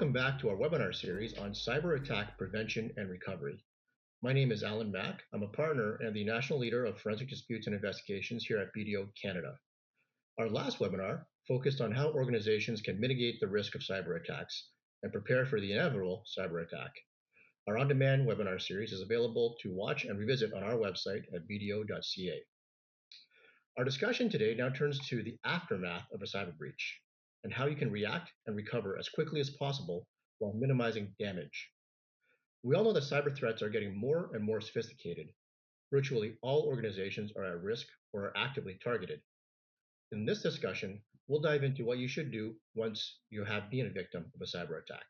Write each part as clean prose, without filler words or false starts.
welcome back to our webinar series on cyber attack prevention and recovery. My name is Alan Mack. I'm a partner and the National Leader of Forensic Disputes and Investigations here at BDO Canada. Our last webinar focused on how organizations can mitigate the risk of cyber attacks and prepare for the inevitable cyber attack. Our on-demand webinar series is available to watch and revisit on our website at bdo.ca. Our discussion today now turns to the aftermath of a cyber breach and how you can react and recover as quickly as possible while minimizing damage. We all know that cyber threats are getting more and more sophisticated. Virtually all organizations are at risk or are actively targeted. In this discussion, we'll dive into what you should do once you have been a victim of a cyber attack.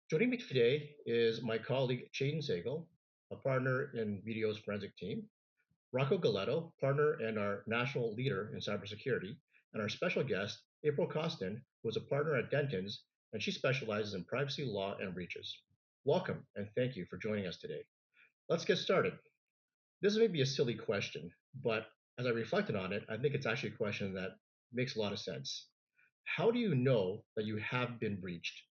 Joining me today is my colleague Chetan Sehgal, a partner in BDO's forensic team, Rocco Galetto, partner and our national leader in cybersecurity, and our special guest, April Costin, who is a partner at Dentons, and she specializes in privacy law and breaches. Welcome, and thank you for joining us today. Let's get started. This may be a silly question, but as I reflected on it, I think it's actually a question that makes a lot of sense. How do you know that you have been breached?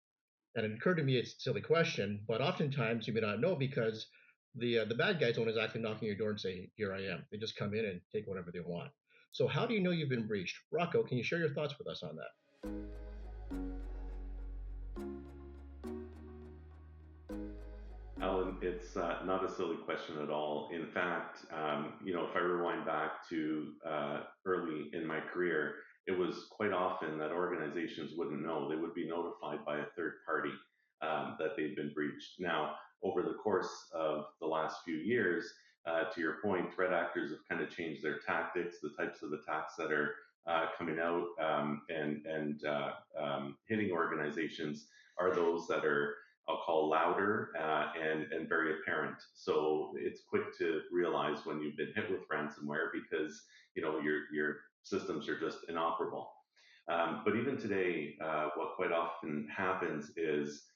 And it occurred to me it's a silly question, but oftentimes you may not know because the bad guys don't exactly knock on your door and say, "Here I am." They just come in and take whatever they want. So how do you know you've been breached? Rocco, can you share your thoughts with us on that? Alan, it's not a silly question at all. In fact, if I rewind back to early in my career, it was quite often that organizations wouldn't know. They would be notified by a third party that they'd been breached. Now, over the course of the last few years, to your point, threat actors have kind of changed their tactics, the types of attacks that are coming out and hitting organizations are those that are, I'll call, louder and very apparent. So it's quick to realize when you've been hit with ransomware because your systems are just inoperable. But even today, what quite often happens is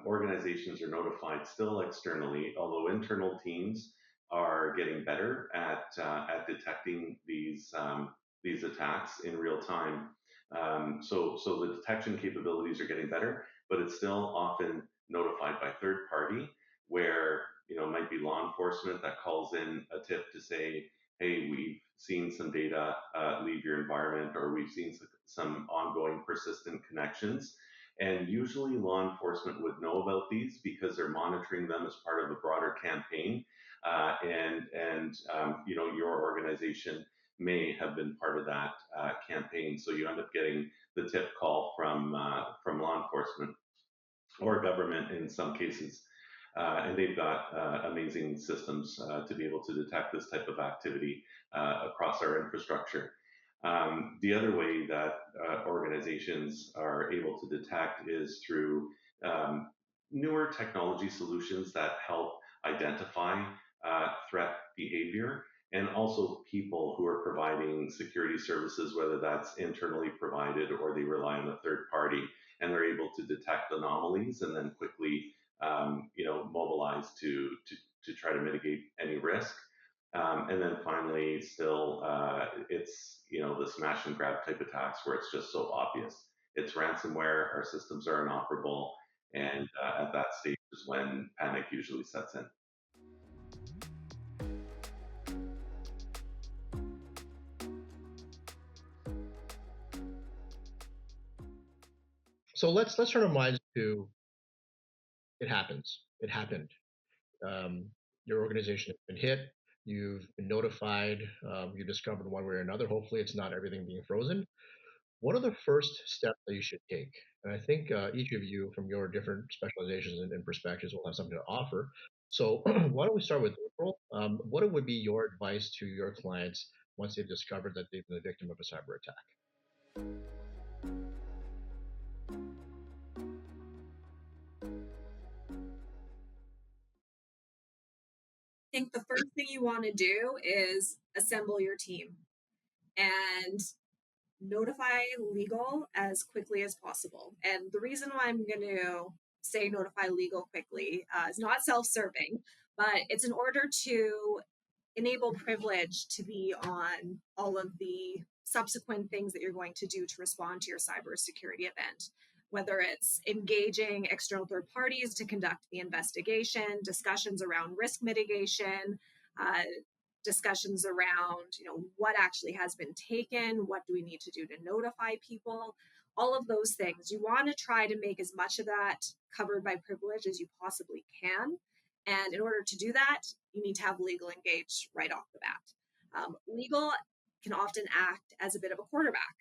organizations are notified still externally, although internal teams are getting better at detecting these attacks in real time. So the detection capabilities are getting better, but it's still often notified by third party, where it might be law enforcement that calls in a tip to say, "Hey, we've seen some data leave your environment, or we've seen some ongoing persistent connections." And usually, law enforcement would know about these because they're monitoring them as part of a broader campaign, and your organization may have been part of that campaign. So you end up getting the tip call from law enforcement or government in some cases. And they've got amazing systems to be able to detect this type of activity across our infrastructure. The other way that organizations are able to detect is through newer technology solutions that help identify threat behavior, and also people who are providing security services, whether that's internally provided or they rely on a third party, and they're able to detect anomalies and then quickly mobilize to try to mitigate any risk. And then finally, still, it's the smash and grab type attacks where it's just so obvious. It's ransomware, our systems are inoperable, and at that stage is when panic usually sets in. So let's turn our minds to it happens. It happened. Um, your organization has been hit. You've been notified. You discovered one way or another. Hopefully, it's not everything being frozen. What are the first steps that you should take? And I think each of you, from your different specializations and perspectives, will have something to offer. So why don't we start with April? What would be your advice to your clients once they've discovered that they've been the victim of a cyber attack? I think the first thing you want to do is assemble your team and notify legal as quickly as possible. And the reason why I'm going to say notify legal quickly is not self-serving, but it's in order to enable privilege to be on all of the subsequent things that you're going to do to respond to your cybersecurity event. whether it's engaging external third parties to conduct the investigation, discussions around risk mitigation, uh, discussions around, what actually has been taken, what do we need to do to notify people, all of those things. You want to try to make as much of that covered by privilege as you possibly can. And in order to do that, you need to have legal engaged right off the bat. Legal can often act as a bit of a quarterback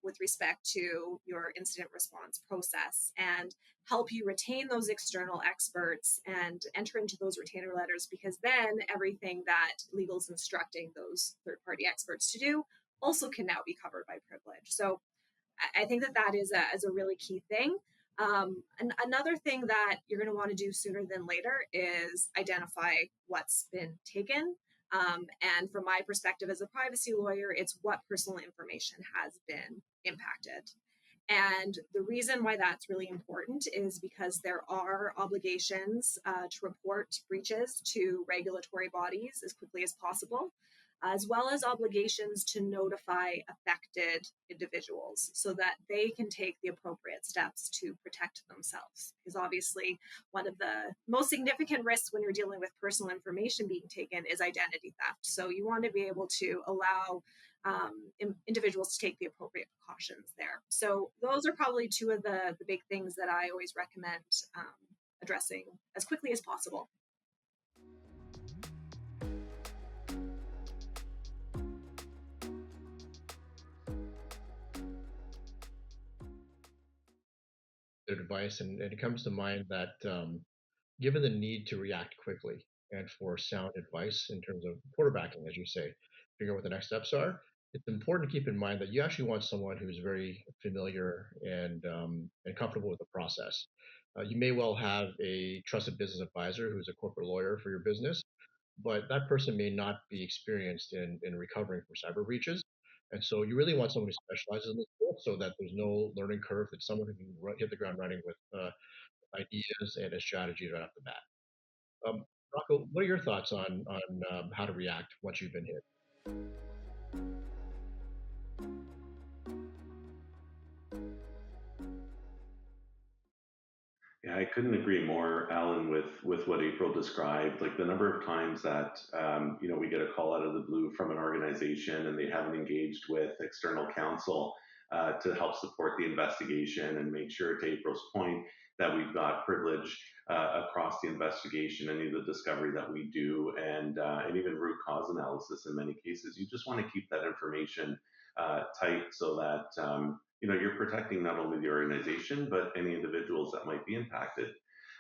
with respect to your incident response process and help you retain those external experts and enter into those retainer letters, because then everything that legal is instructing those third party experts to do also can now be covered by privilege. So I think that is a really key thing. And another thing that you're going to want to do sooner than later is identify what's been taken. And from my perspective as a privacy lawyer, it's what personal information has been impacted. And the reason why that's really important is because there are obligations to report breaches to regulatory bodies as quickly as possible, as well as obligations to notify affected individuals so that they can take the appropriate steps to protect themselves. Because obviously, one of the most significant risks when you're dealing with personal information being taken is identity theft. So you want to be able to allow individuals to take the appropriate precautions there. So those are probably two of the big things that I always recommend addressing as quickly as possible. Advice, and it comes to mind that given the need to react quickly and for sound advice in terms of quarterbacking, as you say, figure out what the next steps are, it's important to keep in mind that you actually want someone who's very familiar and comfortable with the process. You may well have a trusted business advisor who's a corporate lawyer for your business, but that person may not be experienced in recovering from cyber breaches. And so you really want someone who specializes in this field so that there's no learning curve, that someone who can hit the ground running with ideas and a strategy right off the bat. Rocco, what are your thoughts on how to react once you've been hit? Yeah, I couldn't agree more, Alan, with what April described. Like the number of times that we get a call out of the blue from an organization and they haven't engaged with external counsel to help support the investigation and make sure, to April's point, that we've got privilege across the investigation, any of the discovery that we do, and even root cause analysis in many cases. You just want to keep that information tight so that you're protecting not only the organization, but any individuals that might be impacted.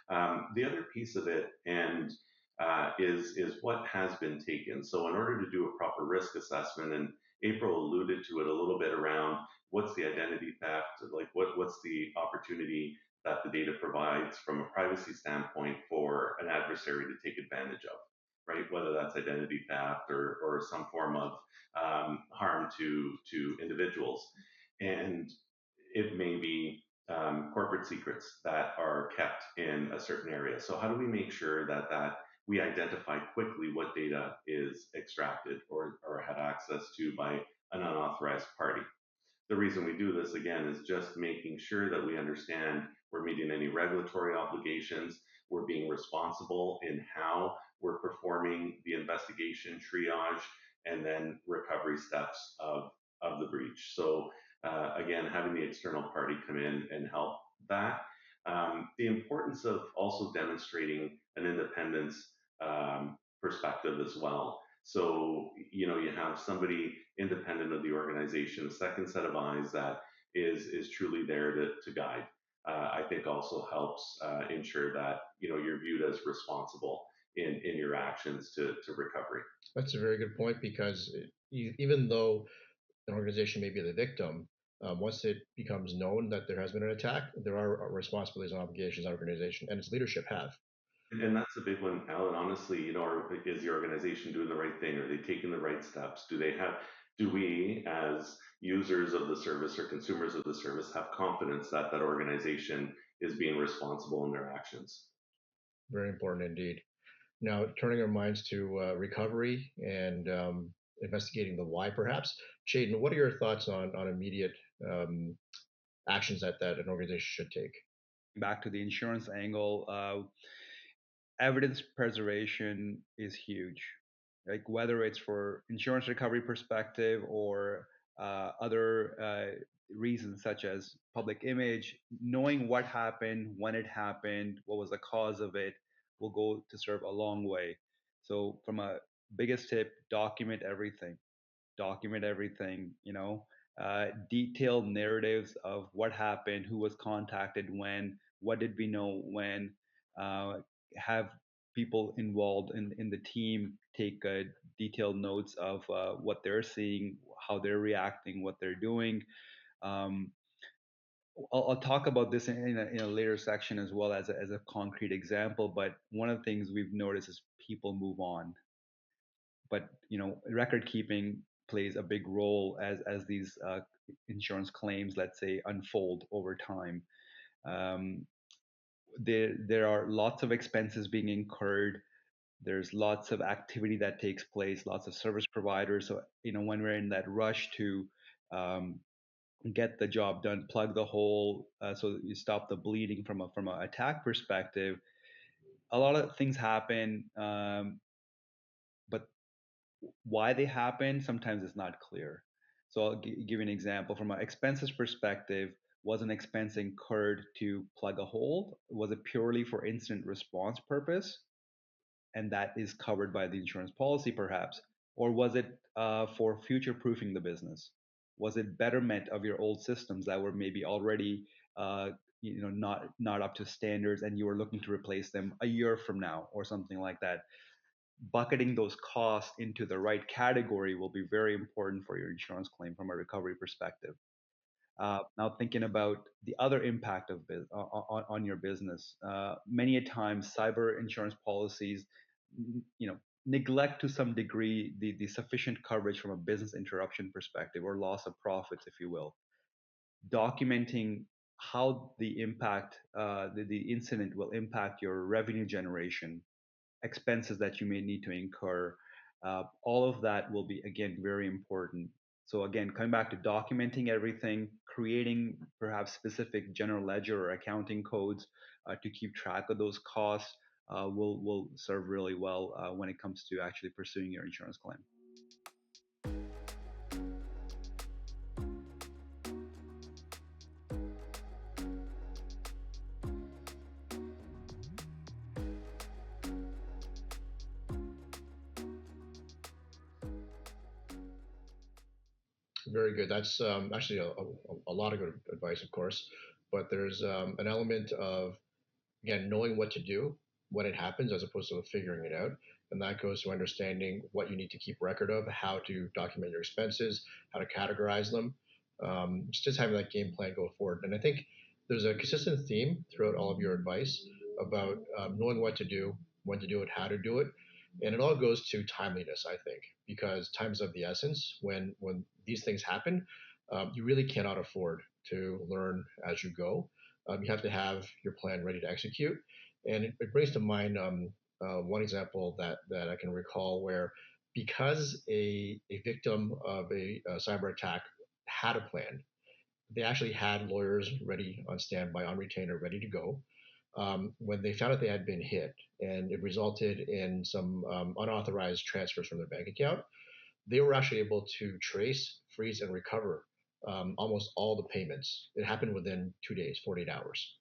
The other piece of it is what has been taken. So in order to do a proper risk assessment, and April alluded to it a little bit around what's the identity theft, like what's the opportunity that the data provides from a privacy standpoint for an adversary to take advantage of, right? Whether that's identity theft or some form of harm to individuals. And it may be corporate secrets that are kept in a certain area. So how do we make sure that we identify quickly what data is extracted or had access to by an unauthorized party? The reason we do this, again, is just making sure that we understand we're meeting any regulatory obligations, we're being responsible in how we're performing the investigation, triage, and then recovery steps of the breach. So again, having the external party come in and help that. The importance of also demonstrating an independence perspective as well. So, you have somebody independent of the organization, a second set of eyes that is truly there to guide. I think also helps ensure that, you're viewed as responsible in your actions to recovery. That's a very good point, because even though an organization may be the victim, once it becomes known that there has been an attack, there are responsibilities and obligations on the organization and its leadership have. And that's a big one, Alan. Honestly, is the organization doing the right thing? Are they taking the right steps? Do we, as users of the service or consumers of the service, have confidence that that organization is being responsible in their actions? Very important indeed. Now, turning our minds to recovery and investigating the why, perhaps. Shaden, what are your thoughts on immediate um, actions that an organization should take. Back to the insurance angle, evidence preservation is huge. Like whether it's for insurance recovery perspective or other reasons such as public image, knowing what happened, when it happened, what was the cause of it, will go to serve a long way. So from a biggest tip, document everything. Document everything. Detailed narratives of what happened, who was contacted when, what did we know when. Uh, have people involved in the team take detailed notes of what they're seeing, how they're reacting, what they're doing. Um, I'll talk about this in a later section as well as a concrete example. But one of the things we've noticed is people move on. But record keeping plays a big role as these insurance claims, let's say, unfold over time. Um, there are lots of expenses being incurred. There's lots of activity that takes place, lots of service providers. So when we're in that rush to um, get the job done, plug the hole, so that you stop the bleeding from a attack perspective, a lot of things happen, but why they happen sometimes is not clear. So I'll give you an example from an expenses perspective. Was an expense incurred to plug a hole? Was it purely for incident response purpose, and that is covered by the insurance policy perhaps? Or was it for future proofing the business? Was it betterment of your old systems that were maybe already not up to standards, and you were looking to replace them a year from now or something like that? Bucketing those costs into the right category will be very important for your insurance claim from a recovery perspective. Now, thinking about the other impact of on your business, many a times cyber insurance policies, you know, neglect to some degree the sufficient coverage from a business interruption perspective or loss of profits, if you will. Documenting how the impact, the incident will impact your revenue generation, expenses that you may need to incur. All of that will be, again, very important. So again, coming back to documenting everything, creating perhaps specific general ledger or accounting codes to keep track of those costs will serve really well when it comes to actually pursuing your insurance claim. Very good. That's actually a lot of good advice, of course. But there's an element of, again, knowing what to do when it happens as opposed to figuring it out. And that goes to understanding what you need to keep record of, how to document your expenses, how to categorize them, just having that game plan go forward. And I think there's a consistent theme throughout all of your advice about knowing what to do, when to do it, how to do it. And it all goes to timeliness, I think, because time is of the essence. When these things happen, you really cannot afford to learn as you go. You have to have your plan ready to execute. And it brings to mind one example that I can recall where, because a victim of a cyber attack had a plan, they actually had lawyers ready on standby, on retainer, ready to go. When they found out they had been hit and it resulted in some unauthorized transfers from their bank account, they were actually able to trace, freeze, and recover almost all the payments. It happened within 2 days, 48 hours.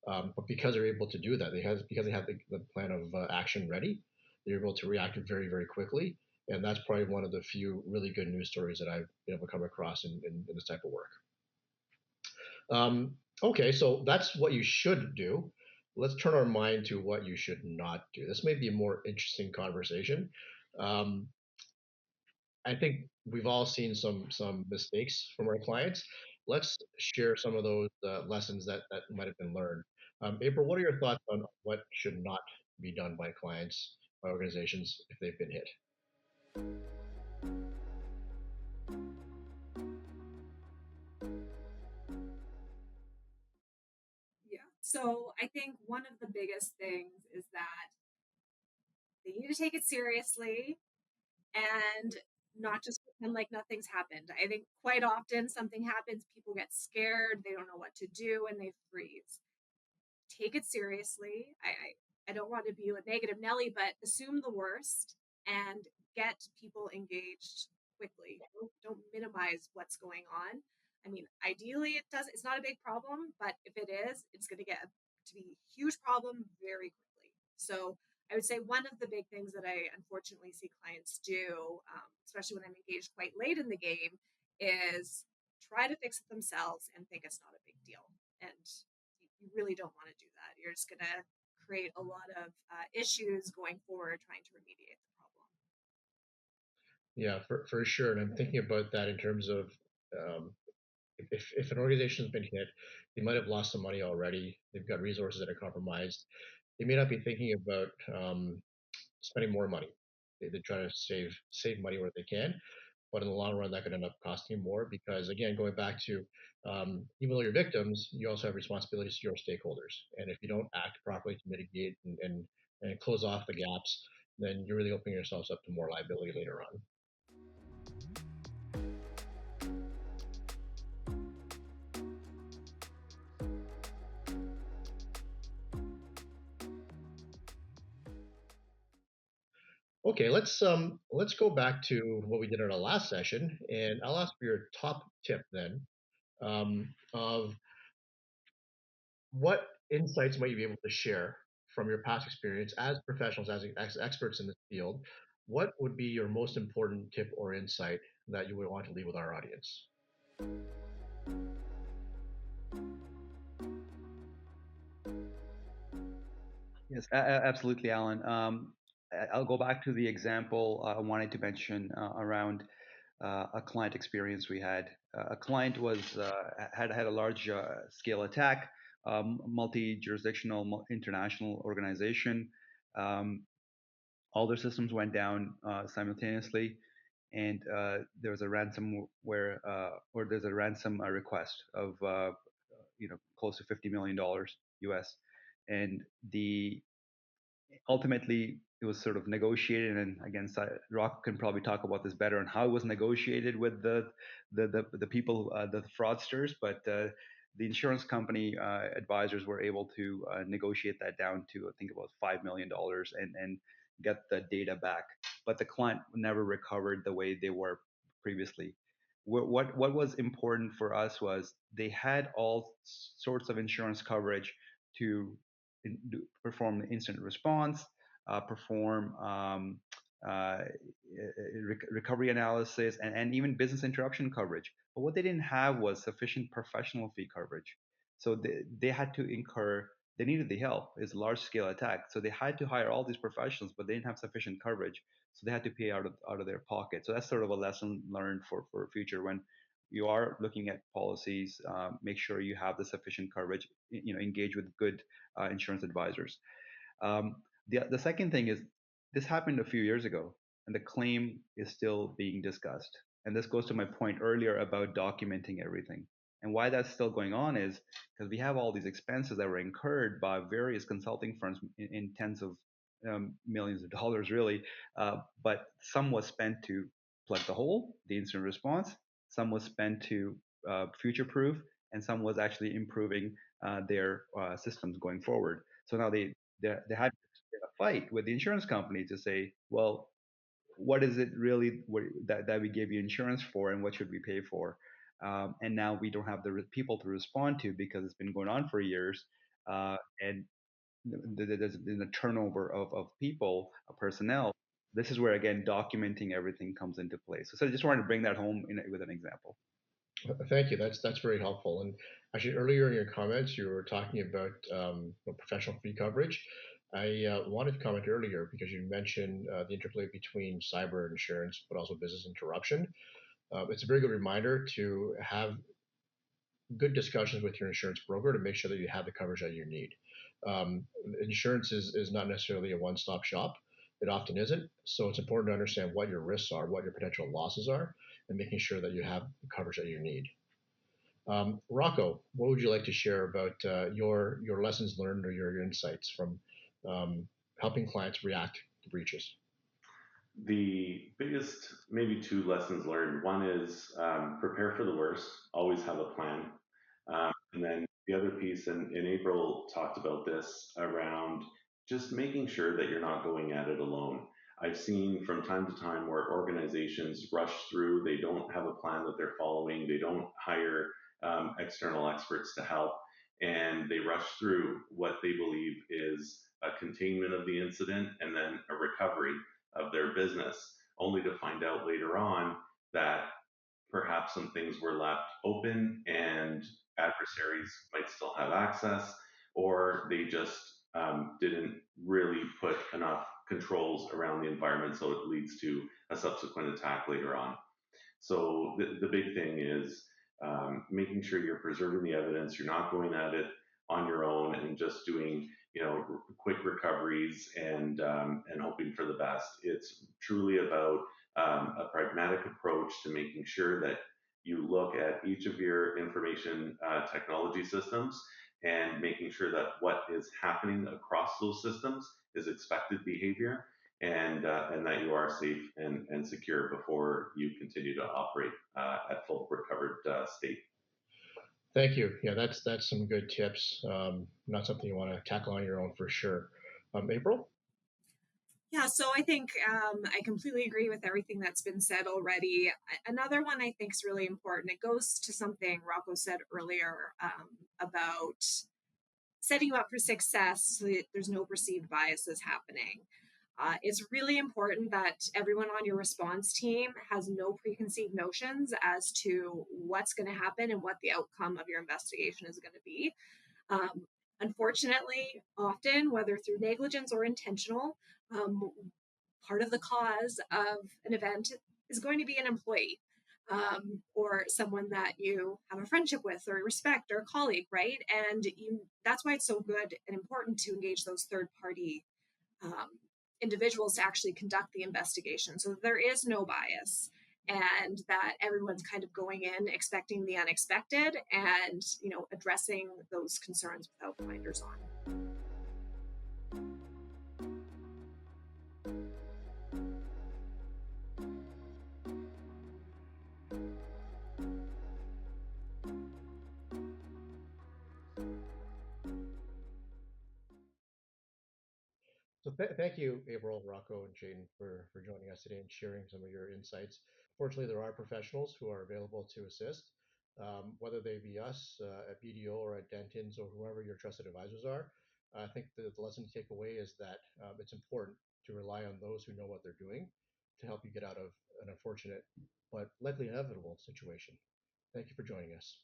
But because they're able to do that, because they have the plan of action ready, they're able to react very, very quickly. And that's probably one of the few really good news stories that I've been able to come across in this type of work. Okay, so that's what you should do. Let's turn our mind to what you should not do. This may be a more interesting conversation. Um, I think we've all seen some mistakes from our clients. Let's share some of those lessons that might have been learned. April, what are your thoughts on what should not be done by clients, by organizations if they've been hit? Yeah. So I think one of the biggest things is that they need to take it seriously, and not just and like nothing's happened. I think quite often something happens, people get scared, they don't know what to do, and they freeze. Take it seriously. I don't want to be a negative Nelly, but assume the worst and get people engaged quickly. Don't minimize what's going on. I mean, ideally, it's not a big problem, but if it is, it's going to get to be a huge problem very quickly. So I would say one of the big things that I unfortunately see clients do, especially when I'm engaged quite late in the game, is try to fix it themselves and think it's not a big deal. And you really don't want to do that. You're just going to create a lot of issues going forward trying to remediate the problem. Yeah, for sure. And I'm thinking about that in terms of um, if an organization's been hit, they might have lost some money already. They've got resources that are compromised. They may not be thinking about spending more money. They try to save money where they can, but in the long run, that could end up costing you more because, again, going back to even though you're victims, you also have responsibilities to your stakeholders. And if you don't act properly to mitigate and close off the gaps, then you're really opening yourselves up to more liability later on. Okay, let's go back to what we did in our last session, and I'll ask for your top tip then of what insights might you be able to share from your past experience as professionals, as experts in this field. What would be your most important tip or insight that you would want to leave with our audience? Yes, absolutely, Alan. I'll go back to the example I wanted to mention around a client experience we had. A client had a large scale attack, multi-jurisdictional, international organization. Um, all their systems went down simultaneously, and there was a ransomware or there's a ransom request of close to $50 million US, and the ultimately it was sort of negotiated, and again Rock can probably talk about this better on how it was negotiated with the people, the fraudsters, but the insurance company advisors were able to negotiate that down to I think about $5 million and get the data back, but the client never recovered the way they were previously. What was important for us was they had all sorts of insurance coverage to perform instant response, perform recovery analysis, and even business interruption coverage. But what they didn't have was sufficient professional fee coverage. So they had to incur, they needed the help. It's a large scale attack. So they had to hire all these professionals, but they didn't have sufficient coverage. So they had to pay out of their pocket. So that's sort of a lesson learned for future when you are looking at policies. Make sure you have the sufficient coverage. Engage with good insurance advisors. Um, the second thing is this happened a few years ago, and the claim is still being discussed. And this goes to my point earlier about documenting everything. And why that's still going on is because we have all these expenses that were incurred by various consulting firms in tens of millions of dollars, really. But some was spent to plug the hole, the incident response. Some was spent to future-proof, and some was actually improving their systems going forward. So now they had a fight with the insurance company to say, well, what is it really that we gave you insurance for, and what should we pay for? And now we don't have the people to respond to because it's been going on for years, and there's been a turnover of people, personnel. This is where again documenting everything comes into play. So I just wanted to bring that home with an example. Thank you. That's very helpful. And actually, earlier in your comments, you were talking about professional fee coverage. I wanted to comment earlier because you mentioned the interplay between cyber insurance, but also business interruption. It's a very good reminder to have good discussions with your insurance broker to make sure that you have the coverage that you need. Insurance is not necessarily a one-stop shop. It often isn't. So it's important to understand what your risks are, what your potential losses are, and making sure that you have the coverage that you need. Rocco, what would you like to share about your lessons learned or your insights from helping clients react to breaches? The biggest, maybe two lessons learned. One is prepare for the worst, always have a plan. And then the other piece, and April talked about this around just making sure that you're not going at it alone. I've seen from time to time where organizations rush through, they don't have a plan that they're following, they don't hire external experts to help, and they rush through what they believe is a containment of the incident and then a recovery of their business, only to find out later on that perhaps some things were left open and adversaries might still have access, or they just didn't really put enough controls around the environment so it leads to a subsequent attack later on. So the big thing is making sure you're preserving the evidence, you're not going at it on your own and just doing quick recoveries and hoping for the best. It's truly about a pragmatic approach to making sure that you look at each of your information technology systems and making sure that what is happening across those systems is expected behavior and that you are safe and secure before you continue to operate at full recovered state. Thank you. Yeah, that's some good tips. Not something you want to tackle on your own for sure. April? Yeah, so I think I completely agree with everything that's been said already. Another one I think is really important. It goes to something Rocco said earlier about setting you up for success so that there's no perceived biases happening. It's really important that everyone on your response team has no preconceived notions as to what's going to happen and what the outcome of your investigation is going to be. Um, Unfortunately, often, whether through negligence or intentional, um, part of the cause of an event is going to be an employee or someone that you have a friendship with or respect or a colleague, right? And that's why it's so good and important to engage those third party um, individuals to actually conduct the investigation so that there is no bias and that everyone's kind of going in expecting the unexpected and addressing those concerns without blinders on. So thank you, April, Rocco, and Jaden for joining us today and sharing some of your insights. Fortunately, there are professionals who are available to assist, whether they be us at BDO or at Dentons or whoever your trusted advisors are. I think the lesson to take away is that it's important to rely on those who know what they're doing to help you get out of an unfortunate but likely inevitable situation. Thank you for joining us.